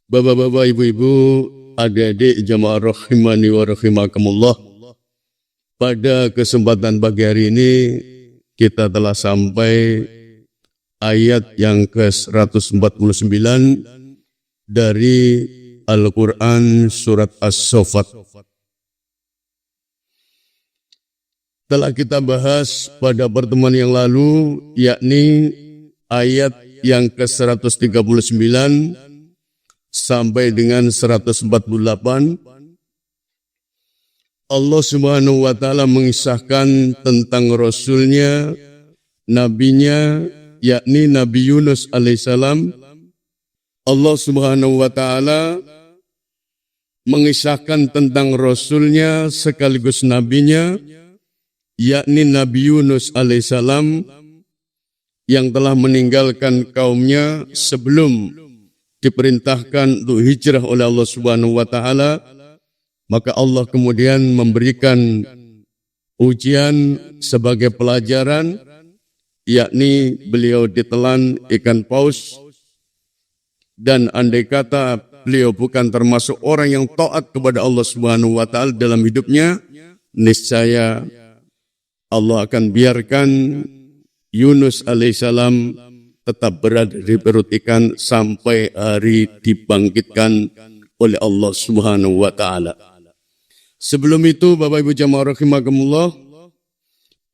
Bapak-bapak, ibu-ibu, adik-adik jamaah rahimani wa rahimakumullah. Pada kesempatan pagi hari ini kita telah sampai ayat yang ke-149 dari Al-Quran surat As-Saffat. Telah kita bahas pada pertemuan yang lalu, yakni ayat yang ke-139 sampai dengan 148. Allah Subhanahu wa Ta'ala mengisahkan tentang Rasulnya, Nabinya, yakni Nabi Yunus alaihissalam. Allah Subhanahu wa Ta'ala mengisahkan tentang Rasulnya sekaligus Nabinya, yakni Nabi Yunus alaihissalam yang telah meninggalkan kaumnya sebelum diperintahkan untuk hijrah oleh Allah Subhanahu wa Ta'ala. Maka Allah kemudian memberikan ujian sebagai pelajaran, yakni beliau ditelan ikan paus, dan andai kata beliau bukan termasuk orang yang taat kepada Allah Subhanahu wa Ta'ala dalam hidupnya, niscaya Allah akan biarkan Yunus alaihissalam tetap berada di perut ikan sampai hari dibangkitkan oleh Allah Subhanahu wa Ta'ala. Sebelum itu, Bapak Ibu jamaah rahimakumullah,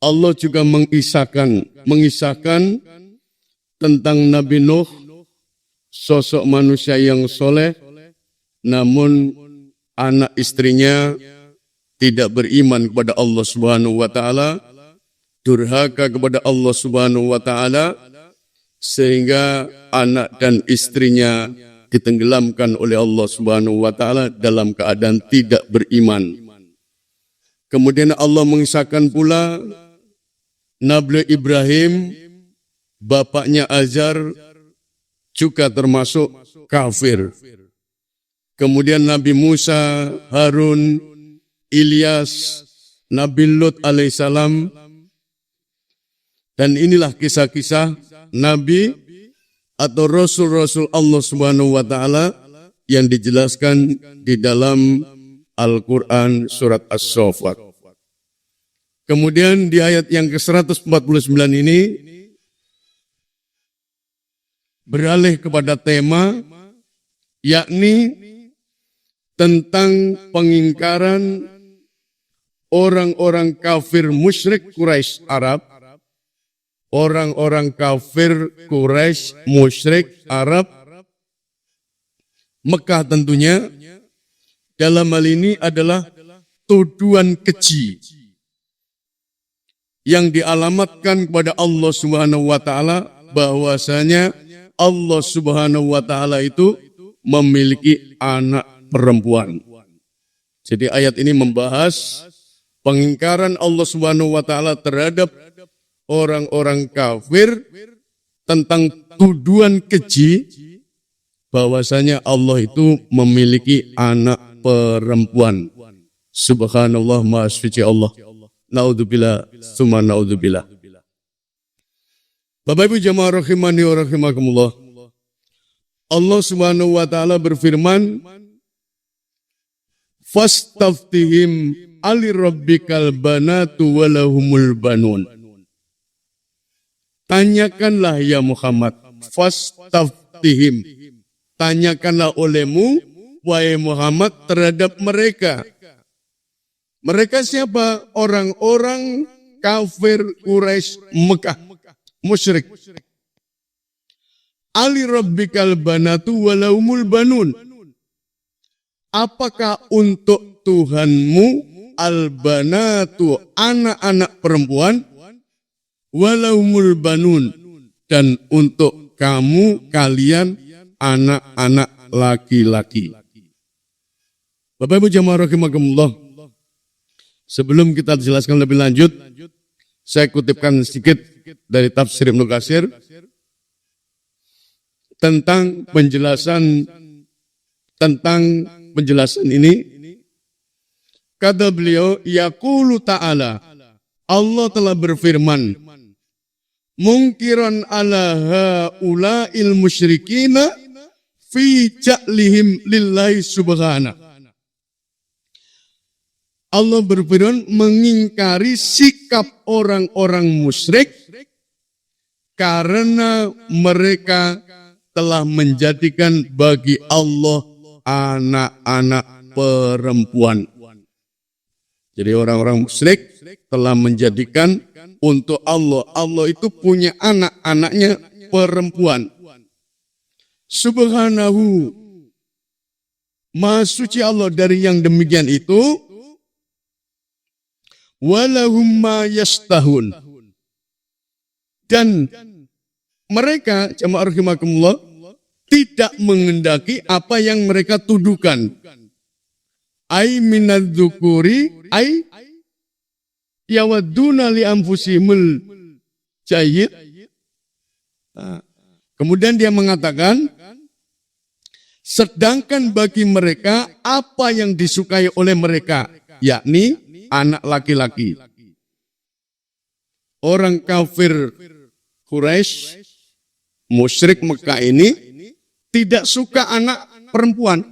Allah juga mengisahkan tentang Nabi Nuh, sosok manusia yang soleh, namun anak istrinya tidak beriman kepada Allah Subhanahu wa Ta'ala, durhaka kepada Allah Subhanahu wa Ta'ala, sehingga anak dan istrinya ditenggelamkan oleh Allah Subhanahu wa Ta'ala dalam keadaan tidak beriman. Kemudian Allah mengisahkan pula Nabi Ibrahim, bapaknya Azar, juga termasuk kafir. Kemudian Nabi Musa, Harun, Ilyas, Nabi Lut alaihissalam, dan inilah kisah-kisah Nabi atau Rasul-Rasul Allah Subhanahu wa Ta'ala yang dijelaskan di dalam Al-Quran surat As-Saffat. Kemudian di ayat yang ke-149 ini beralih kepada tema, yakni tentang pengingkaran orang-orang kafir musyrik Quraisy Arab, orang-orang kafir Quraisy musyrik Arab Mekah tentunya. Dalam hal ini adalah tuduhan keji yang dialamatkan kepada Allah Subhanahu wa Ta'ala, bahwasanya Allah Subhanahu wa Ta'ala itu memiliki anak perempuan. Jadi ayat ini membahas pengingkaran Allah Subhanahu wa Ta'ala terhadap orang-orang kafir tentang tuduhan keji bahwasanya Allah itu memiliki anak perempuan. Subhanallah, maha suci Allah. Naudzubillah, summa naudzubillah. Bapak Ibu jamaah rahimani wa rahimakumullah. Allah Subhanahu wa Ta'ala berfirman, "Fastaftihim ali rabbikal banatu walahumul banun." Tanyakanlah ya Muhammad, fastaftihim, tanyakanlah olehmu, wahai Muhammad, terhadap mereka. Mereka siapa? Orang-orang kafir Quraisy Mekah, musyrik. Ali rabbikal banatu walahumul banun. Apakah untuk Tuhanmu al-banatu, anak-anak perempuan, walahumul banun, dan untuk kamu kalian anak-anak laki-laki. Bapak Ibu jamaah rahimakumullah, sebelum kita jelaskan lebih lanjut, saya kutipkan sedikit dari tafsir Ibnu Katsir tentang penjelasan ini. Kata beliau, yaqulu ta'ala, Allah telah berfirman, mungkiran ala haula'il musyrikina fi ja'lihim lillahi subhanahu. Allah berfirman mengingkari sikap orang-orang musyrik karena mereka telah menjadikan bagi Allah anak-anak perempuan. Jadi orang-orang musyrik telah menjadikan untuk Allah itu punya anak-anaknya perempuan. Subhanahu, Maha suci Allah dari yang demikian itu. Walahum ma yastahun. Dan mereka, jamaah rahimakumullah, tidak mengendaki apa yang mereka tuduhkan. Ai minadzukuri ai yawadduna li anfusimul jayyid. Kemudian dia mengatakan, sedangkan bagi mereka apa yang disukai oleh mereka, yakni anak laki-laki. Orang kafir Quraisy, musyrik Mekah ini tidak suka anak perempuan.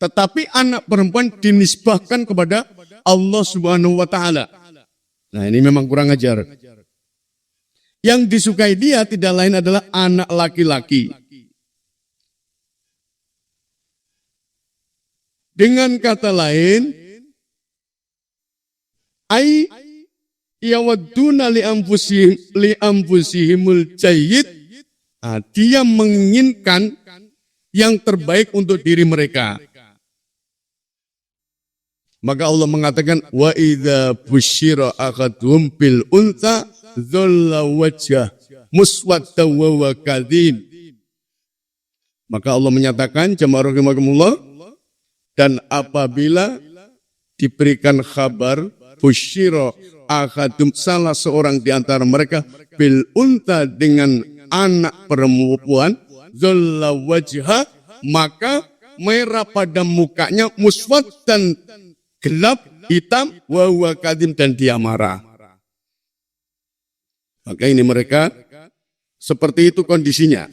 Tetapi anak perempuan dinisbahkan kepada Allah Subhanahu wa Ta'ala. Nah, ini memang kurang ajar. Yang disukai dia tidak lain adalah anak laki-laki. Dengan kata lain, ai yawadduna li anfusihimul jayyid. Dia menginginkan yang terbaik untuk diri mereka. Maka Allah mengatakan, wa idza busyira ahaduhum bil untha dhalla wajhah muswadda wa kadhim. Maka Allah menyatakan, jamaah rahimakumullah, dan apabila diberikan kabar busyira ahadum, salah seorang di antara mereka, bil untha, dengan anak perempuan, dhalla wajhah, maka merah pada mukanya, muswaddan, gelap, hitam, wa kadhim, dan dia marah. Maka ini mereka seperti itu kondisinya.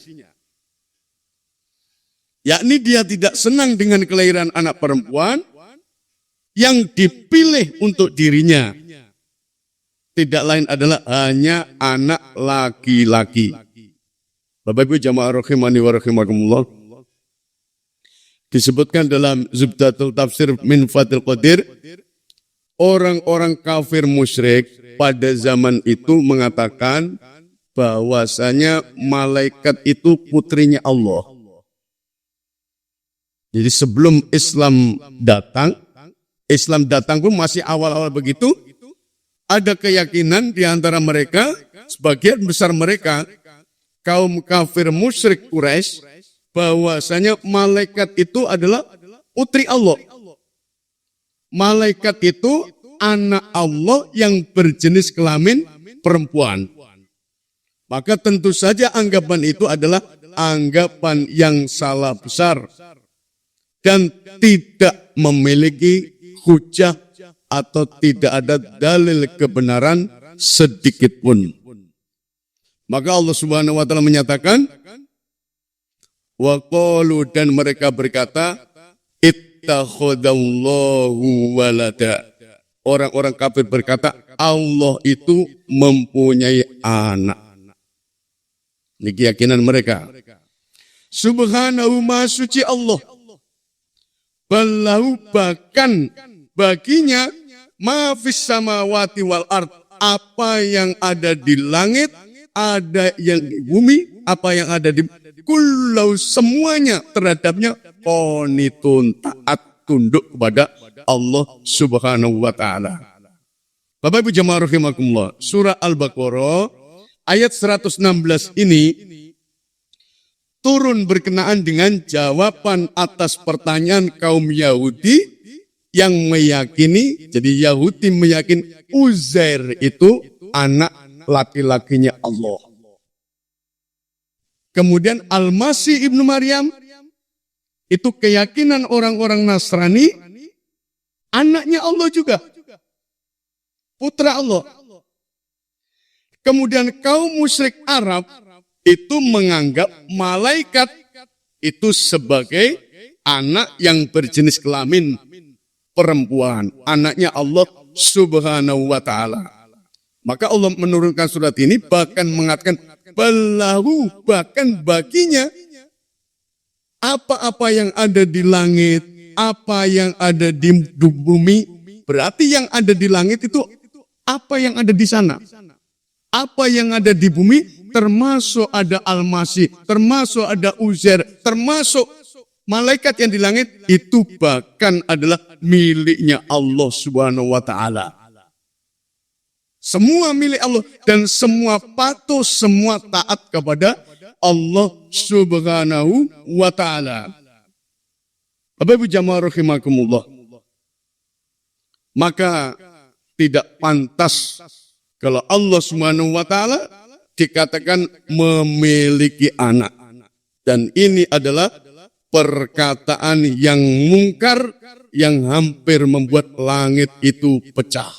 Yakni dia tidak senang dengan kelahiran anak perempuan yang dipilih untuk dirinya. Tidak lain adalah hanya anak laki-laki. Bapak Ibu jamaah rahimani wa rahimakumullah. Disebutkan dalam Zubdatul Tafsir min Fathil Qadir, orang-orang kafir musyrik pada zaman itu mengatakan bahwasanya malaikat itu putrinya Allah. Jadi sebelum Islam datang pun masih awal-awal begitu, ada keyakinan di antara mereka, sebagian besar mereka, kaum kafir musyrik Quraisy, bahwasanya malaikat itu adalah putri Allah. Malaikat itu anak Allah yang berjenis kelamin perempuan. Maka tentu saja anggapan itu adalah anggapan yang salah besar dan tidak memiliki hujah atau tidak ada dalil kebenaran sedikit pun. Maka Allah Subhanahu wa Ta'ala menyatakan, wa qalu, dan mereka berkata, ittakhadallahu walada. Orang-orang kafir berkata, Allah itu mempunyai anak. Ini keyakinan mereka. Subhanahu, Maha suci Allah. Ballahu, bahkan baginya, ma fis samawati wal ard, apa yang ada di langit, ada yang di bumi, apa yang ada di kullau, semuanya terhadapnya qanitun, taat, tunduk kepada Allah Subhanahu wa Ta'ala. Bapak Ibu jamaah rahimakumullah, surah Al-Baqarah ayat 116 ini turun berkenaan dengan jawaban atas pertanyaan kaum Yahudi yang meyakini, jadi Yahudi meyakini Uzair itu anak laki-lakinya Allah. Kemudian Al-Masih ibnu Maryam, itu keyakinan orang-orang Nasrani, anaknya Allah juga, putra Allah. Kemudian kaum musyrik Arab itu menganggap malaikat itu sebagai anak yang berjenis kelamin perempuan, anaknya Allah Subhanahu wa ta'ala. Maka Allah menurunkan surat ini bahkan mengatakan balahu, bahkan baginya apa-apa yang ada di langit, apa yang ada di bumi. Berarti yang ada di langit itu apa yang ada di sana. Apa yang ada di bumi termasuk ada Al-Masih, termasuk ada Uzair, termasuk malaikat yang di langit itu bahkan adalah miliknya Allah Subhanahu wa ta'ala. Semua milik Allah dan semua patuh, semua taat kepada Allah Subhanahu wa ta'ala. Bapak Ibu jamaah rahimakumullah. Maka tidak pantas kalau Allah Subhanahu wa ta'ala dikatakan memiliki anak. Dan ini adalah perkataan yang mungkar yang hampir membuat langit itu pecah.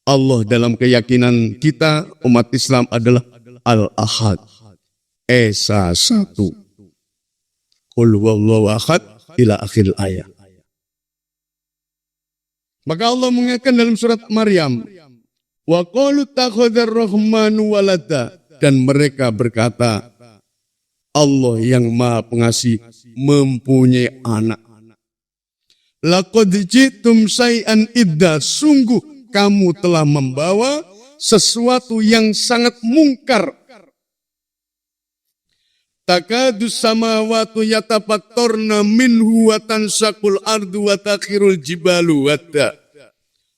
Allah dalam keyakinan kita umat Islam adalah Al-Ahad, Esa satu. Qul huwallahu ahad ila akhir ayat. Maka Allah mengatakan dalam surat Maryam, wa qalu takhadzar rahmanu walada, dan mereka berkata Allah yang Maha Pengasih mempunyai anak. Laqad jitum syai'an idda, sungguh kamu telah membawa sesuatu yang sangat mungkar. Takadus samawati yatafattarna minhu wa tansaqul ardu wa takhirul jibalu wadda.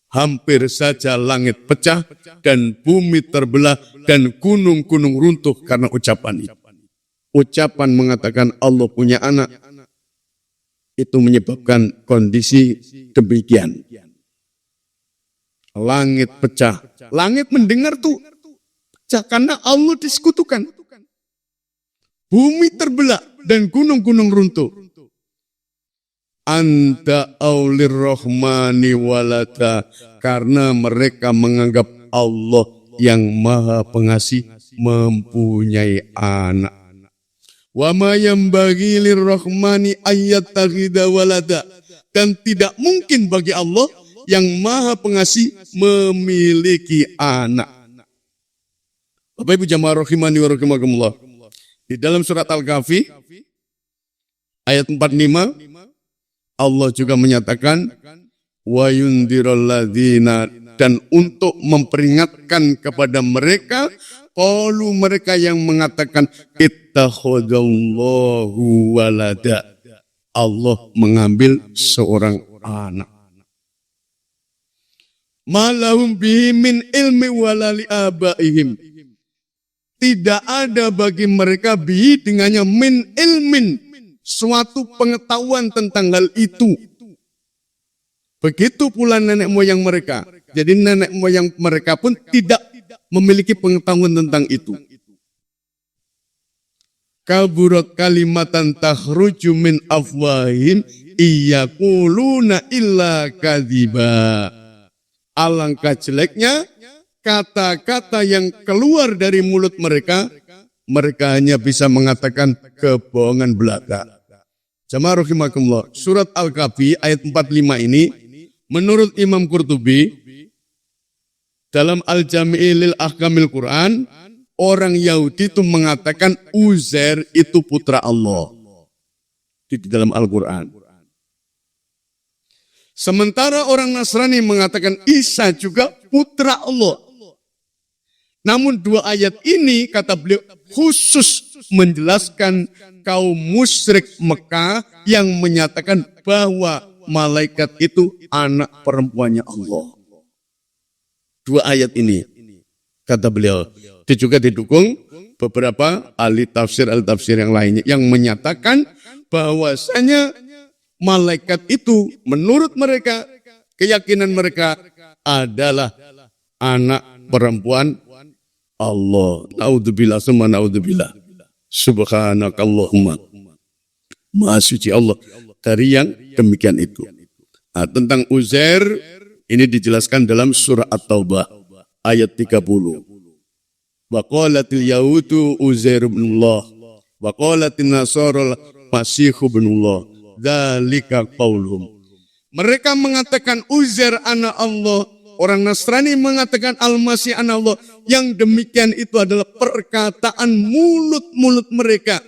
Hampir saja langit pecah dan bumi terbelah dan gunung-gunung runtuh karena ucapan itu. Ucapan mengatakan Allah punya anak itu menyebabkan kondisi demikian. Langit pecah. Langit mendengar tuh pecah karena Allah disekutukan. Bumi terbelah dan gunung-gunung runtuh. Anta aulir rahmani walada, karena mereka menganggap Allah yang Maha Pengasih mempunyai anak. Wa ma yambaghi lirrahmani ayyattakhidha walada, dan tidak mungkin bagi Allah yang Maha Pengasih memiliki anak. Bapak Ibu jamaah rahimani wa rahimakumullah. Di dalam surat Al-Kahfi ayat 45 Allah juga menyatakan wa yundirul ladzina, dan untuk memperingatkan kepada mereka qalu, mereka yang mengatakan ittakhadallahu walada, Allah mengambil seorang anak. Malahum bihi min ilmi walali abaihim, tidak ada bagi mereka bihi dengannya min ilmin, suatu pengetahuan tentang hal itu. Begitu pula nenek moyang mereka. Jadi nenek moyang mereka pun tidak memiliki pengetahuan tentang itu. Kaburat kalimatan takhruju min afwahim iyaquluna illa kadziba. Alangkah jeleknya kata-kata yang keluar dari mulut mereka, mereka hanya bisa mengatakan kebohongan belaka. Jamaah rahimakumullah, surat Al-Kahfi ayat 45 ini, menurut Imam Qurtubi, dalam Al-Jami' lil Ahkamil Quran, orang Yahudi itu mengatakan Uzair itu putra Allah. Di dalam Al-Quran. Sementara orang Nasrani mengatakan Isa juga putra Allah. Namun dua ayat ini, kata beliau, khusus menjelaskan kaum musyrik Mekah yang menyatakan bahwa malaikat itu anak perempuannya Allah. Dua ayat ini, kata beliau, itu juga didukung beberapa ahli tafsir yang lainnya yang menyatakan bahwasanya malaikat itu menurut mereka, keyakinan mereka adalah anak perempuan Allah. Naudzubillah summa naudzubillah. Subhanakallahumma. Maha suci Allah dari yang demikian itu. Nah, tentang Uzair ini dijelaskan dalam surah At-Taubah ayat 30. Wa qalatil yahudu Uzair ibnullah. Wa qalatin nasara Masih ibnullah. Dzalika qauluhum. Mereka mengatakan Uzair anak Allah. Orang Nasrani mengatakan Al-Masih anak Allah. Yang demikian itu adalah perkataan mulut-mulut mereka.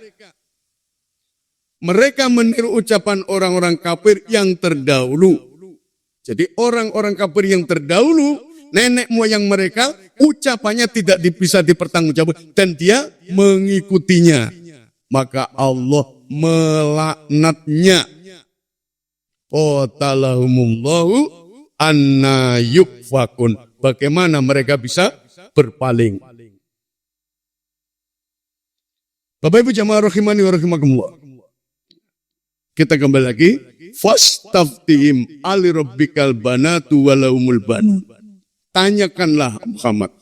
Mereka meniru ucapan orang-orang kafir yang terdahulu. Jadi orang-orang kafir yang terdahulu, nenek moyang mereka, ucapannya tidak bisa dipertanggungjawabkan. Dan dia mengikutinya. Maka Allah melaknatnya. Qatalahumullahu anna yufakun. Bagaimana mereka bisa berpaling. Bapak Ibu jamaah rahimani wa rahimakumullah. Kita kembali lagi. Fastaftihim ali rabbikal banatu walahumul banun. Tanyakanlah Muhammad.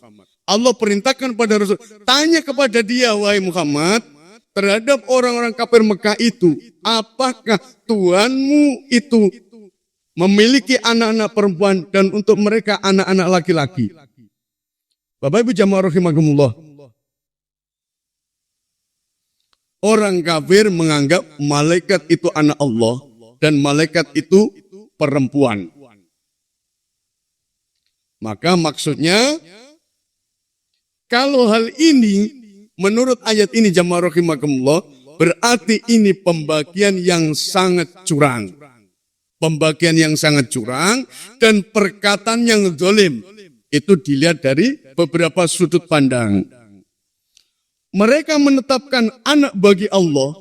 Allah perintahkan pada Rasul. Tanya kepada dia wahai Muhammad. Terhadap orang-orang kafir Mekah itu. Apakah Tuhanmu itu memiliki anak-anak perempuan dan untuk mereka anak-anak laki-laki? Bapak Ibu jamaah rahimakumullah. Orang kafir menganggap malaikat itu anak Allah dan malaikat itu perempuan. Maka maksudnya kalau hal ini menurut ayat ini jamaah rahimakumullah berarti ini pembagian yang sangat curang. Pembagian yang sangat curang dan perkataan yang zalim. Itu dilihat dari beberapa sudut pandang. Mereka menetapkan anak bagi Allah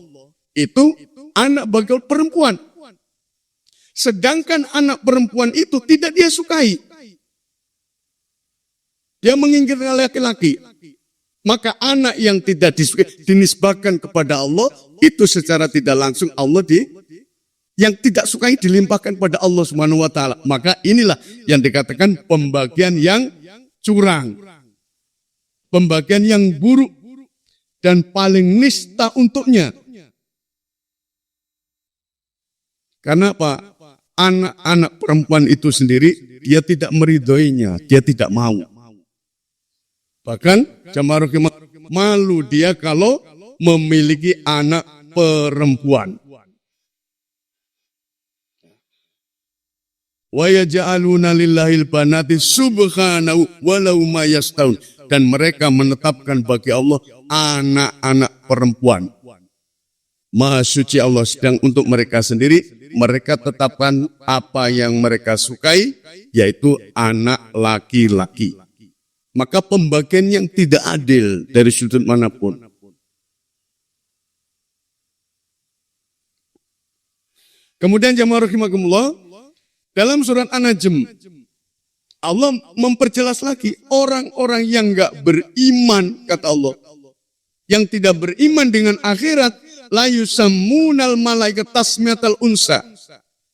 itu anak bagi perempuan. Sedangkan anak perempuan itu tidak dia sukai. Dia menginginkan laki-laki. Maka anak yang tidak disukai dinisbahkan kepada Allah itu secara tidak langsung Allah yang tidak sukai dilimpahkan pada Allah Subhanahu wa taala. Maka inilah yang dikatakan pembagian yang curang. Pembagian yang buruk dan paling nista untuknya. Karena apa? Anak-anak perempuan itu sendiri, dia tidak meridhoinya, dia tidak mau. Bahkan, jamaah rahimah, malu dia kalau memiliki anak perempuan. Wa yaj'aluna lillahil banati subhanahu walau ma yastaun. Dan mereka menetapkan bagi Allah anak-anak perempuan. Maha suci Allah, sedang untuk mereka sendiri, mereka tetapkan apa yang mereka sukai, yaitu anak laki-laki. Maka pembagian yang tidak adil dari sudut manapun. Kemudian jamaah rahimakumullah, dalam surat An-Najm, Allah memperjelas lagi orang-orang yang enggak beriman, kata Allah. Yang tidak beriman dengan akhirat, la yusammunal malaikat tasmiyatal unsa.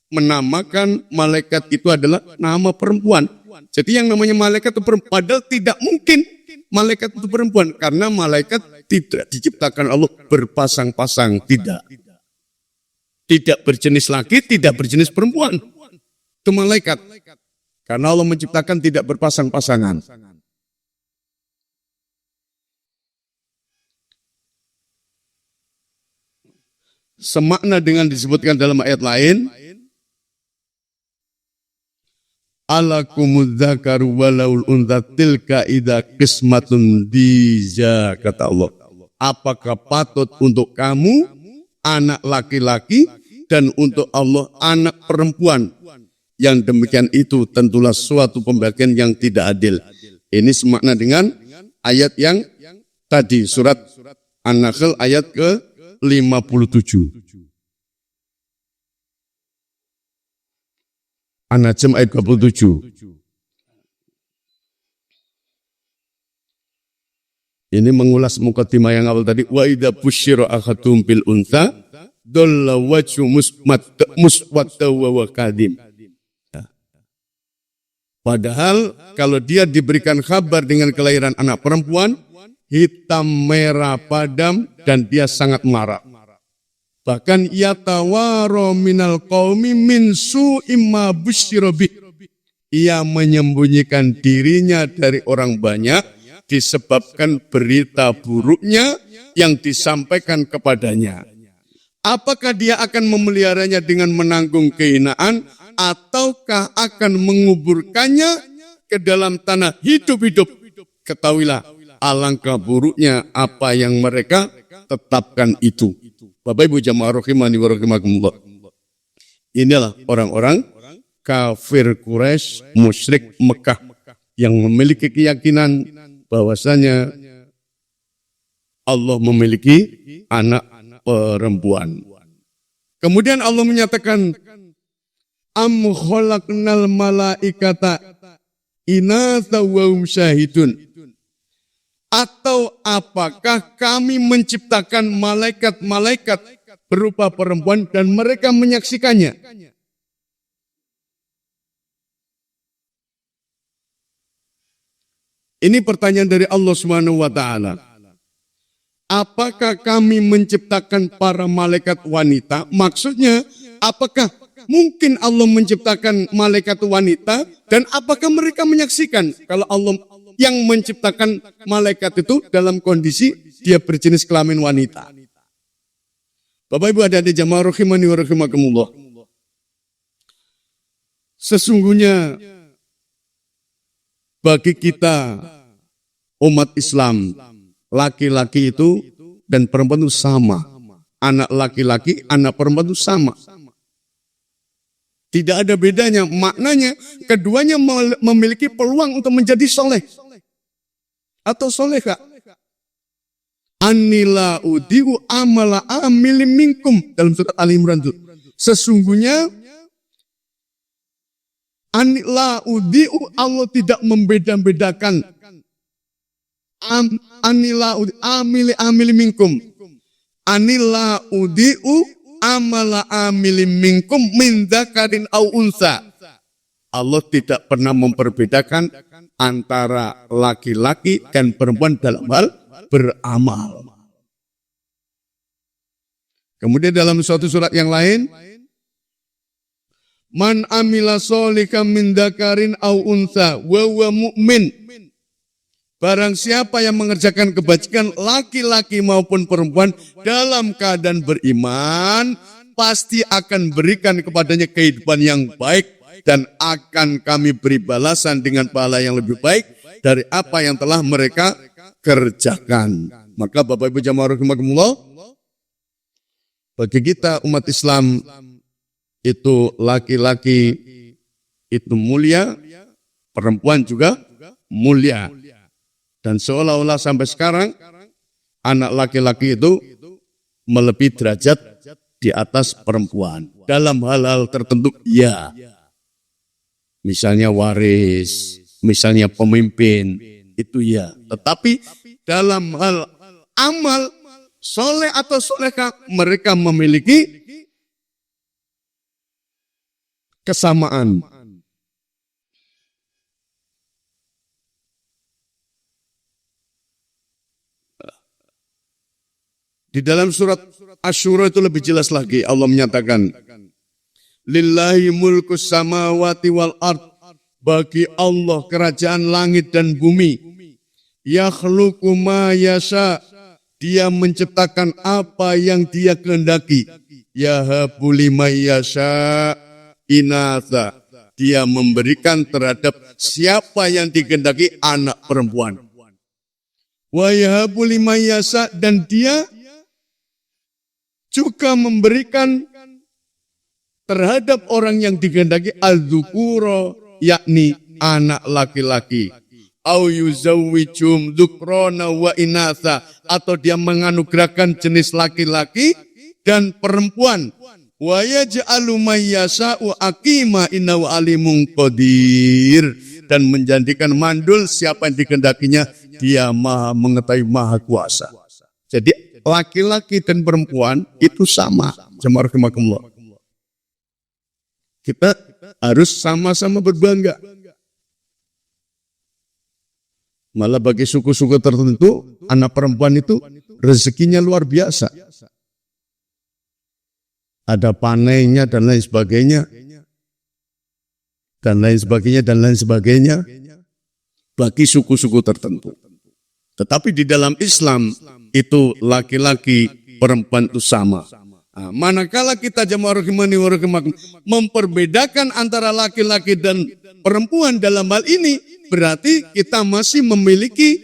Menamakan malaikat itu adalah nama perempuan. Jadi yang namanya malaikat itu perempuan. Padahal tidak mungkin malaikat itu perempuan. Karena malaikat tidak diciptakan Allah berpasang-pasang. Tidak. Tidak berjenis laki, tidak berjenis perempuan. Itu malaikat. Karena Allah menciptakan tidak berpasang-pasangan. Semakna dengan disebutkan dalam ayat lain. Alakumudz dzakaru walaul untha tilka idza qismatun diza, kata Allah. Apakah patut untuk kamu anak laki-laki dan untuk Allah anak perempuan? Yang demikian itu tentulah suatu pembagian yang tidak adil. Ini semakna dengan ayat yang tadi, surat An-Nahl ayat ke-57. An-Najm ayat 27. Ini mengulas mukaddimah yang awal tadi. Wa idza busyira ahaduhum bil untha dalla wajhu muswadda wa kadim. Padahal kalau dia diberikan kabar dengan kelahiran anak perempuan, hitam merah padam dan dia sangat marah. Bahkan yatawaro minal qaumi min su'imma busyira bih. Ia menyembunyikan dirinya dari orang banyak disebabkan berita buruknya yang disampaikan kepadanya. Apakah dia akan memeliharanya dengan menanggung kehinaan ataukah akan menguburkannya ke dalam tanah hidup-hidup? Ketahuilah alangkah buruknya apa yang mereka tetapkan itu. Bapak Ibu jamaah rahimani wa rahimakumullah. Inilah orang-orang kafir Quraisy, musyrik Mekah yang memiliki keyakinan bahwasanya Allah memiliki anak perempuan. Kemudian Allah menyatakan, am khalaqnal malaikata inatha wa hum syahidun. Atau apakah kami menciptakan malaikat-malaikat berupa perempuan dan mereka menyaksikannya? Ini pertanyaan dari Allah Subhanahu wa taala. Apakah kami menciptakan para malaikat wanita? Maksudnya, apakah mungkin Allah menciptakan malaikat wanita dan apakah mereka menyaksikan kalau Allah yang menciptakan malaikat itu dalam kondisi dia berjenis kelamin wanita? Bapak Ibu ada di jamaah rahimani wa rahimakumullah. Sesungguhnya bagi kita umat Islam, laki-laki itu dan perempuan itu sama. Anak laki-laki, anak perempuan itu sama. Tidak ada bedanya. Maknanya keduanya memiliki peluang untuk menjadi soleh atau soleha. Anila udiu amala amili minkum dalam surat Ali Imran itu. Sesungguhnya anila udiu, Allah tidak membeda-bedakan. Anila amili minkum. Anila udiu amala amili minkum min dzakarin au unsa. Allah tidak pernah memperbedakan antara laki-laki dan perempuan dalam hal beramal. Kemudian dalam suatu surat yang lain, man amila sholihan min dzakarin au unsa wa huwa mu'min. Barang siapa yang mengerjakan kebajikan laki-laki maupun perempuan dalam keadaan beriman, pasti akan berikan kepadanya kehidupan yang baik dan akan kami beri balasan dengan pahala yang lebih baik dari apa yang telah mereka kerjakan. Maka Bapak Ibu jamaah rahimakumullah, bagi kita umat Islam itu laki-laki itu mulia, perempuan juga mulia. Dan seolah-olah sampai sekarang anak laki-laki itu melebihi derajat di atas perempuan. Dalam hal-hal tertentu, ya. Misalnya waris, misalnya pemimpin, itu ya. Tetapi dalam hal amal, soleh atau solehah, mereka memiliki kesamaan. Di dalam surat Asy-Syura itu lebih jelas lagi. Allah menyatakan, lillahi mulkus samawati wal ard. Bagi Allah kerajaan langit dan bumi. Yakhluqu ma yasha. Dia menciptakan apa yang dia kehendaki. Yahabu liman yasha inatha. Dia memberikan terhadap siapa yang dikehendaki anak perempuan. Wa yahabu liman yasha, dan dia juga memberikan terhadap orang yang dikehendaki al-dzukura, yakni anak laki-laki. Au yuzawwijum dzukrana wa inatha, atau dia menganugerahkan jenis laki-laki dan perempuan. Wa yaj'alu may yasha'u aqima innahu alimun qadir, dan menjadikan mandul siapa yang dikehendakinya, dia maha mengetahui, maha kuasa. Jadi laki-laki dan perempuan itu sama. Jamaah rahimakumullah. Kita harus sama-sama berbangga. Malah bagi suku-suku tertentu, anak perempuan itu rezekinya luar biasa. Ada panennya dan lain sebagainya. Dan lain sebagainya dan lain sebagainya. Bagi suku-suku tertentu. Tetapi di dalam Islam itu laki-laki perempuan itu sama. Nah, manakala kita jamaah rahimani wa rahimakum memperbedakan antara laki-laki dan perempuan dalam hal ini, berarti kita masih memiliki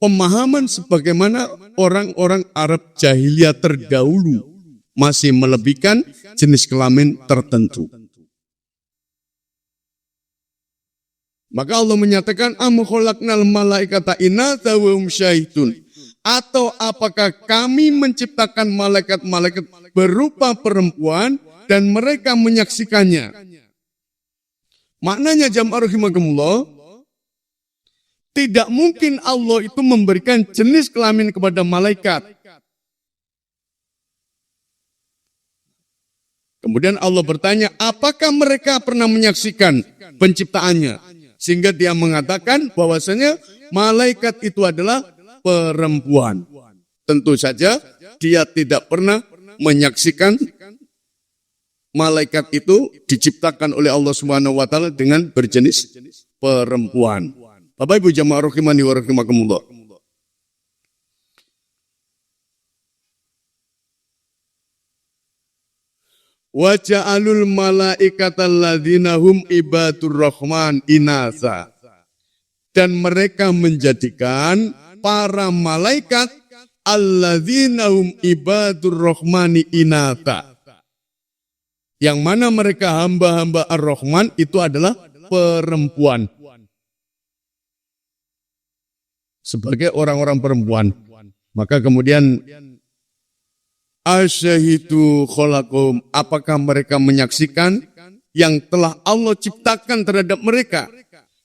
pemahaman sebagaimana orang-orang Arab jahiliyah terdahulu masih melebihkan jenis kelamin tertentu. Maka Allah menyatakan am khalaqnal malaikata inatha wa hum syahidun. Atau apakah kami menciptakan malaikat-malaikat berupa perempuan dan mereka menyaksikannya? Maknanya jamaah rahimakumullah, tidak mungkin Allah itu memberikan jenis kelamin kepada malaikat. Kemudian Allah bertanya, apakah mereka pernah menyaksikan penciptaannya? Sehingga dia mengatakan bahwasanya malaikat itu adalah perempuan. Tentu saja dia tidak pernah menyaksikan malaikat itu diciptakan oleh Allah Subhanahu wa taala dengan berjenis perempuan. Bapak Ibu jamaah rahimani wa rahimakumullah. Wa ja'alul malaikata alladzina hum ibadur rahman inasa. Dan mereka menjadikan para malaikat alladzina hum ibadur rahmani inata. Yang mana mereka hamba-hamba ar-Rahman itu adalah perempuan. Sebagai orang-orang perempuan. Maka kemudian asyahidu khalaqum, apakah mereka menyaksikan yang telah Allah ciptakan terhadap mereka?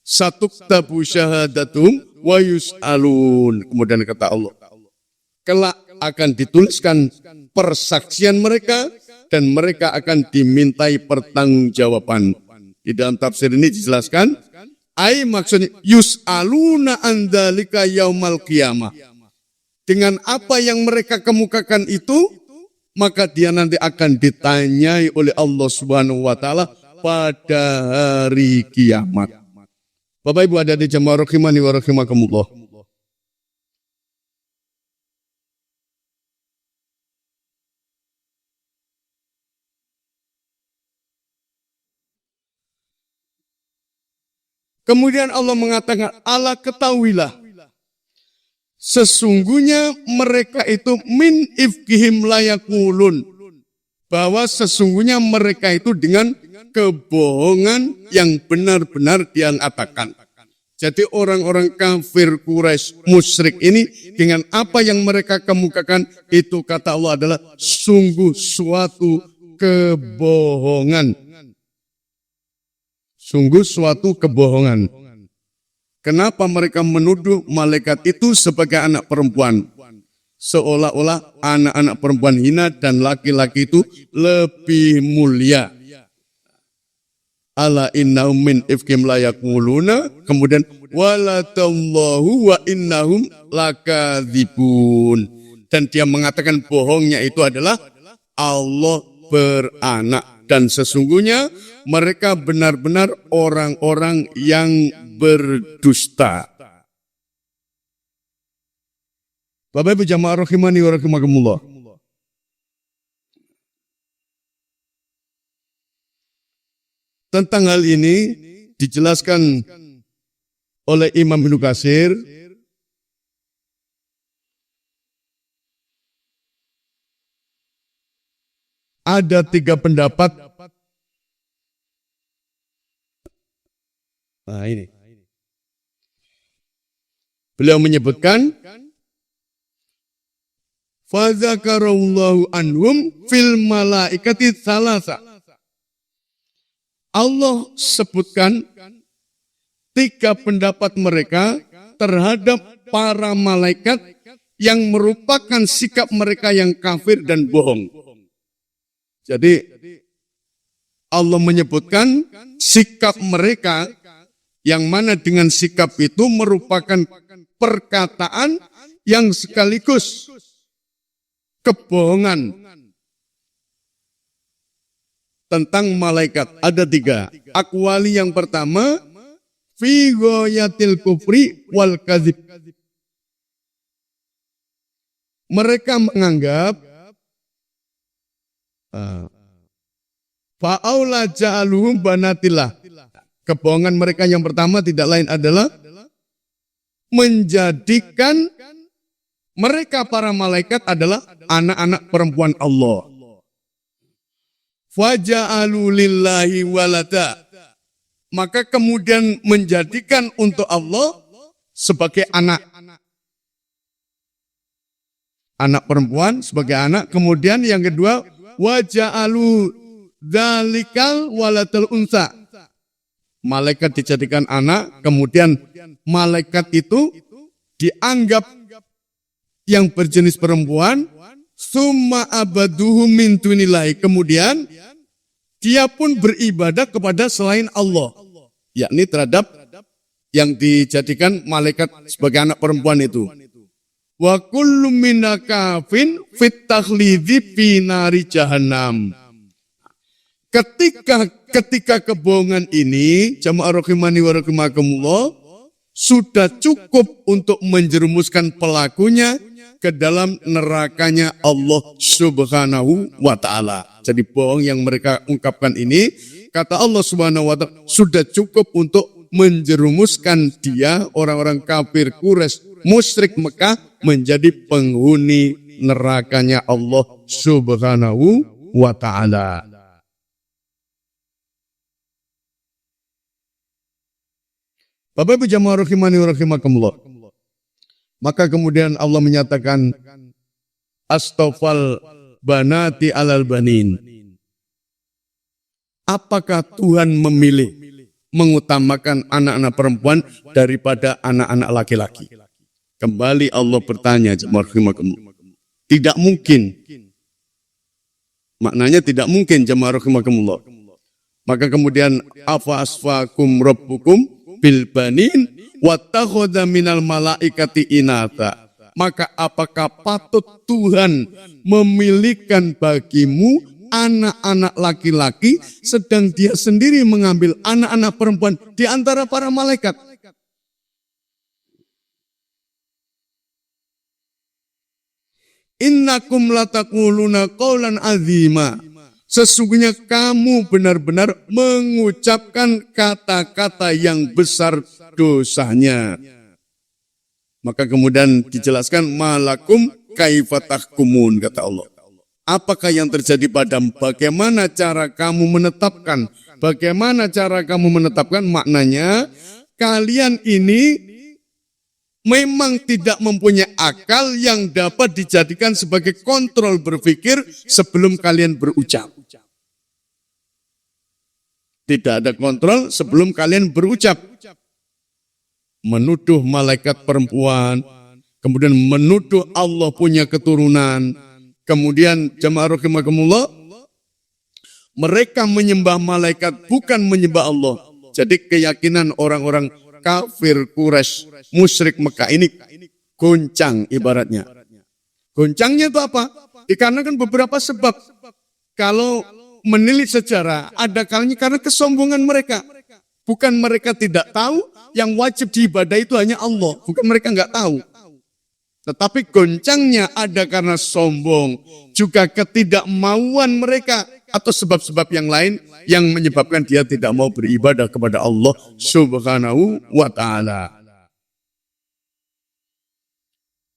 Satuktabu syahadatum wa yus'alun. Kemudian kata Allah, kelak akan dituliskan persaksian mereka dan mereka akan dimintai pertanggungjawaban. Di dalam tafsir ini dijelaskan, maksudnya yus'aluna an dzalika yaumal qiyamah. Dengan apa yang mereka kemukakan itu, maka dia nanti akan ditanyai oleh Allah Subhanahu wa taala pada hari kiamat. Bapak Ibu ada di jamaah rahimani wa rahimakumullah. Kemudian Allah mengatakan, ala ketahuilah, sesungguhnya mereka itu min ifkihim layakulun, bahwa sesungguhnya mereka itu dengan kebohongan yang benar-benar dia katakan. Jadi orang-orang kafir Quraisy musyrik ini dengan apa yang mereka kemukakan itu kata Allah adalah sungguh suatu kebohongan. Sungguh suatu kebohongan. Kenapa mereka menuduh malaikat itu sebagai anak perempuan? Seolah-olah anak-anak perempuan hina dan laki-laki itu lebih mulia. Ala innahum min ifkim layakuluna, kemudian walatallahu wa innahum lakadzibun. Dan dia mengatakan bohongnya itu adalah Allah beranak. Dan sesungguhnya mereka benar-benar orang-orang yang berdusta. Bapak Ibu jamaah rahimani wa rahimakumullah. Tentang hal ini dijelaskan oleh Imam Ibnu Katsir ada 3 pendapat. Nah ini. Beliau menyebutkan fadzakarallahu anhum fil malaikati salasa. Allah sebutkan 3 pendapat mereka terhadap para malaikat yang merupakan sikap mereka yang kafir dan bohong. Jadi Allah menyebutkan sikap mereka yang mana dengan sikap itu merupakan perkataan yang sekaligus kebohongan tentang malaikat. Ada 3. Aqwali yang pertama, fi ghayatil kufri wal kadzib. Mereka menganggap fa'aula ja'aluhum banatillah. Kebohongan mereka yang pertama tidak lain adalah menjadikan mereka para malaikat adalah anak-anak perempuan Allah. Faja'alu lillahi walada. Maka kemudian menjadikan untuk Allah sebagai anak. Anak perempuan sebagai anak. Kemudian yang kedua, waja'alu dzalikal waladul unsa. Malaikat dijadikan anak, kemudian malaikat itu dianggap yang berjenis perempuan, summa abaduhu min dunillahi. Kemudian dia pun beribadah kepada selain Allah, yakni terhadap yang dijadikan malaikat sebagai anak perempuan itu. Wa kullu minakafin fit takhlidhi fi nari jahannam. Ketika kebohongan ini, jamaah rahimani wa rahimakumullah, sudah cukup untuk menjerumuskan pelakunya ke dalam nerakanya Allah Subhanahu wa ta'ala. Jadi bohong yang mereka ungkapkan ini, kata Allah Subhanahu wa ta'ala, sudah cukup untuk menjerumuskan dia, orang-orang kafir Quraisy, musyrik Mekah, menjadi penghuni nerakanya Allah Subhanahu wa ta'ala. Bapak Ibu jamaah rahimani wa rahimakumullah. Maka kemudian Allah menyatakan astafal banati alal banin. Apakah Tuhan memilih mengutamakan anak-anak perempuan daripada anak-anak laki-laki? Kembali Allah bertanya, jamaah rahimakumullah. Tidak mungkin. Maknanya tidak mungkin, jamaah rahimakumullah. Maka kemudian afa asfakum rabbukum bil banin wattakhadha minal malaikati inatha. Maka apakah patut Tuhan memilihkan bagimu anak-anak laki-laki sedang dia sendiri mengambil anak-anak perempuan di antara para malaikat? Innakum latakuluna qawlan azima. Sesungguhnya kamu benar-benar mengucapkan kata-kata yang besar dosanya. Maka kemudian dijelaskan malakum kaifatahkumun, kata Allah. Apakah yang terjadi padamu? Bagaimana cara kamu menetapkan? Bagaimana cara kamu menetapkan? Maknanya kalian ini memang tidak mempunyai akal yang dapat dijadikan sebagai kontrol berpikir sebelum kalian berucap. Tidak ada kontrol sebelum kalian berucap. Menuduh malaikat perempuan, kemudian menuduh Allah punya keturunan, kemudian jamaah rahimakumullah, mereka menyembah malaikat bukan menyembah Allah. Jadi keyakinan orang-orang kafir Quraisy, musyrik Mekah ini goncang ibaratnya. Goncangnya itu apa? Dikarenakan beberapa sebab. Kalau menilik sejarah, ada kalanya karena kesombongan mereka. Bukan mereka tidak tahu, yang wajib diibadah itu hanya Allah. Bukan mereka nggak tahu. Tetapi goncangnya ada karena sombong. Juga ketidakmauan mereka. Atau sebab-sebab yang lain yang menyebabkan dia tidak mau beribadah kepada Allah Subhanahu wa ta'ala.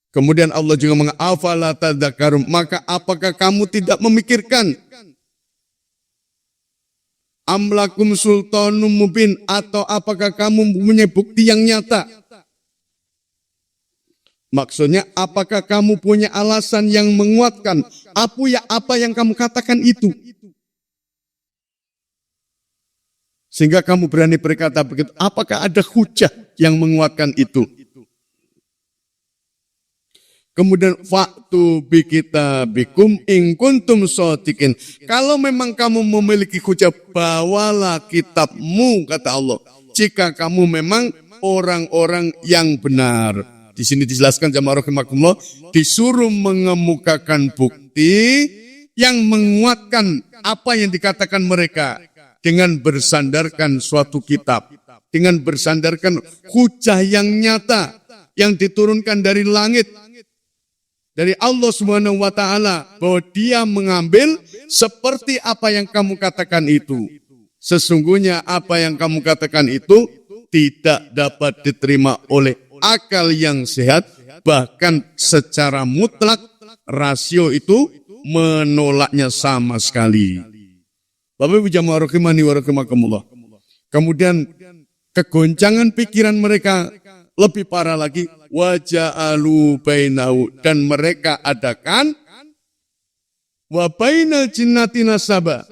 Kemudian Allah juga mengafala tadzakkarum. Maka apakah kamu tidak memikirkan? Amlakum sultanum mubin, atau apakah kamu mempunyai bukti yang nyata? Maksudnya apakah kamu punya alasan yang menguatkan apa yang kamu katakan itu? Sehingga kamu berani berkata begitu. Apakah ada hujah yang menguatkan itu? Kemudian faktu bikitabikum in kuntum shodiqin. Kalau memang kamu memiliki hujah, bawalah kitabmu, kata Allah. Jika kamu memang orang-orang yang benar. Di sini dijelaskan jamaah rahimakumullah, disuruh mengemukakan bukti yang menguatkan apa yang dikatakan mereka dengan bersandarkan suatu kitab, dengan bersandarkan hujah yang nyata yang diturunkan dari langit. dari Allah Subhanahu wa taala bahwa dia mengambil seperti apa yang kamu katakan itu. Sesungguhnya apa yang kamu katakan itu tidak dapat diterima oleh akal yang sehat, bahkan secara mutlak rasio itu menolaknya sama sekali. Bapak Ibu jamaah rahimani wa rahimakumullah. Kemudian kegoncangan pikiran mereka lebih parah lagi, waja'alu bainahu, dan mereka adakan wa bainal jinnati nasaba,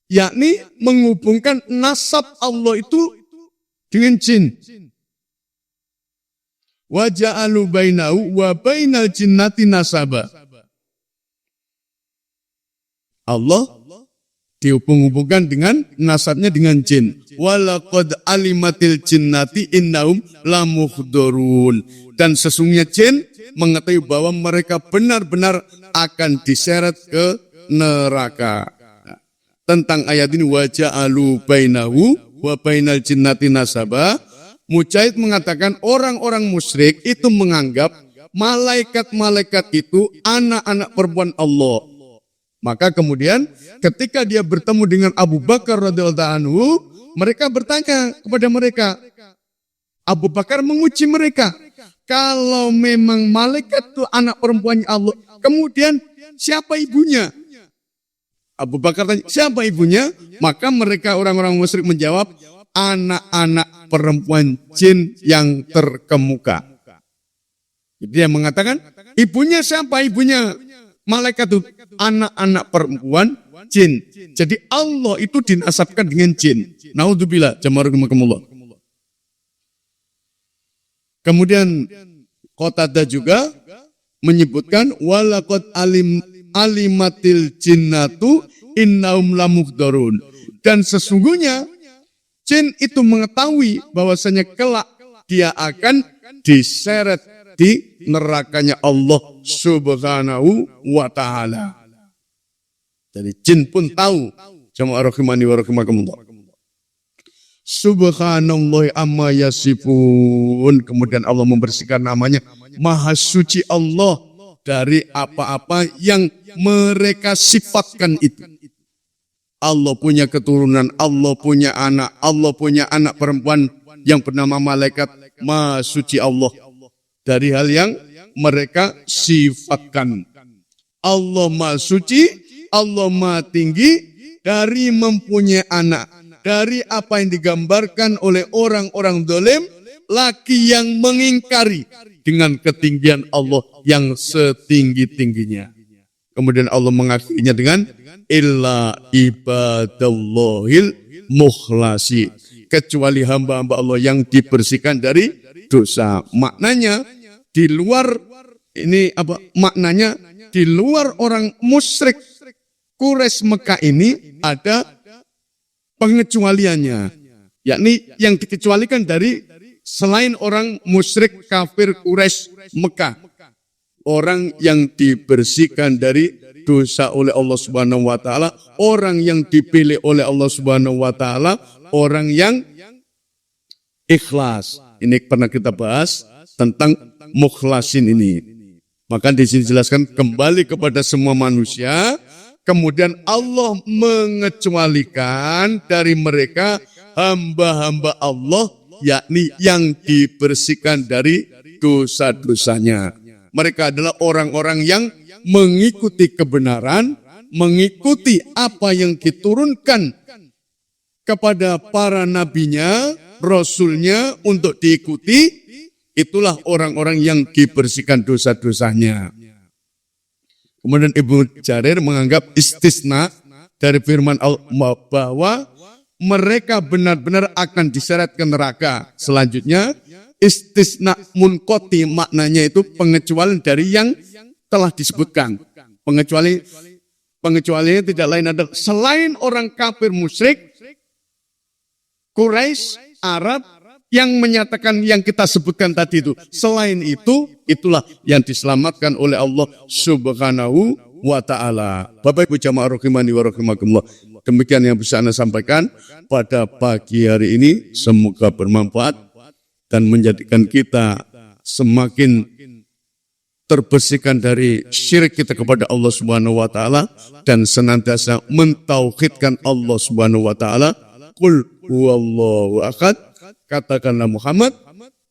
yakni menghubungkan nasab Allah itu dengan jin. Waja'alu bainahu wa bainal jinnati nasaba. Allah dihubung-hubungkan dengan nasabnya dengan jin. Walaqad alimatil jinnati innahum lamuhdharun. Dan sesungguhnya jin mengetahui bahwa mereka benar-benar akan diseret ke neraka. Tentang ayat ini waja'alu bainahu wa bainal jinnati nasaba, Mujahid mengatakan orang-orang musyrik itu menganggap malaikat-malaikat itu anak-anak perempuan Allah. Maka kemudian ketika dia bertemu dengan Abu Bakar radhiyallahu anhu, mereka bertanya kepada mereka. Abu Bakar menguji mereka. Kalau memang malaikat itu anak perempuannya Allah, kemudian siapa ibunya? Abu Bakar tanya, siapa ibunya? Maka mereka orang-orang musyrik menjawab, anak-anak perempuan jin yang terkemuka. Jadi dia mengatakan, ibunya siapa? Ibunya malaikat itu anak-anak perempuan jin. Jadi Allah itu dinasabkan dengan jin. Naudzubillah, jamaah rahimakumullah. Kemudian Qatadah juga menyebutkan walaqad alimatil jinnatu innahum lamuhdharun. Dan sesungguhnya jin itu mengetahui bahwasanya kelak dia akan diseret di nerakanya Allah Subhanahu wa ta'ala. Jadi jin pun tahu. Jamaah rahimani wa rahimakumullah. Subhanallah amma yasifun. Kemudian Allah membersihkan namanya. Maha suci Allah dari apa-apa yang mereka sifatkan itu. Allah punya keturunan, Allah punya anak perempuan yang bernama malaikat. Maha suci Allah dari hal yang mereka sifatkan. Allah maha suci, Allah maha tinggi dari mempunyai anak. Dari apa yang digambarkan oleh orang-orang zalim, laki yang mengingkari dengan ketinggian Allah yang setinggi-tingginya. Kemudian Allah mengakhirinya dengan illa ibadallahil mukhlasi, kecuali hamba-hamba Allah yang dibersihkan dari dosa. Maknanya di luar ini apa? Maknanya di luar orang musyrik Quraisy Mekah ini ada pengecualiannya, yakni yang dikecualikan dari selain orang musyrik kafir Quraisy Mekah, orang yang dibersihkan dari dosa oleh Allah Subhanahu wa taala, orang yang dipilih oleh Allah Subhanahu wa taala, orang yang ikhlas. Ini pernah kita bahas tentang mukhlasin ini. Maka di sini dijelaskan kembali kepada semua manusia. Kemudian Allah mengecualikan dari mereka hamba-hamba Allah, yakni yang dibersihkan dari dosa-dosanya. Mereka adalah orang-orang yang mengikuti kebenaran, mengikuti apa yang diturunkan kepada para nabinya, rasulnya untuk diikuti. Itulah orang-orang yang dibersihkan dosa-dosanya. Kemudian Ibnu Jarir menganggap istisna dari firman Allah bahwa mereka benar-benar akan diseret ke neraka. Selanjutnya istisna munqati maknanya itu pengecualian dari yang telah disebutkan. Pengecualiannya tidak lain adalah selain orang kafir musyrik, Quraisy, Arab yang menyatakan yang kita sebutkan tadi itu. Selain itu, itulah yang diselamatkan oleh Allah Subhanahu wa ta'ala. Bapak Ibu jamaah rahimani wa rahimakumullah. Demikian yang bisa Anda sampaikan pada pagi hari ini. Semoga bermanfaat dan menjadikan kita semakin terbersihkan dari syirik kita kepada Allah Subhanahu wa taala dan senantiasa mentauhidkan Allah Subhanahu wa taala. Qul huwallahu ahad, katakanlah Muhammad,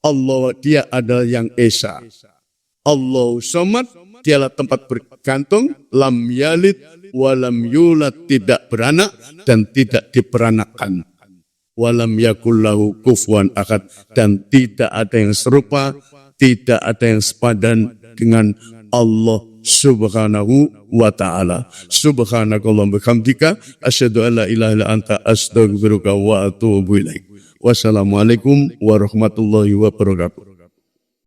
Allah dia adalah yang esa. Allahu somad, dialah tempat bergantung, lam yalid walam yulad, tidak beranak dan tidak diperanakkan. Walam yakullahu kufuwan ahad, dan tidak ada yang serupa, tidak ada yang sepadan dengan Allah Subhanahu wa ta'ala. Subhanakallahumma bihamdika asyhadu an la ilaha illa anta astaghfiruka wa atubu ilaik. Wassalamualaikum warahmatullahi wabarakatuh.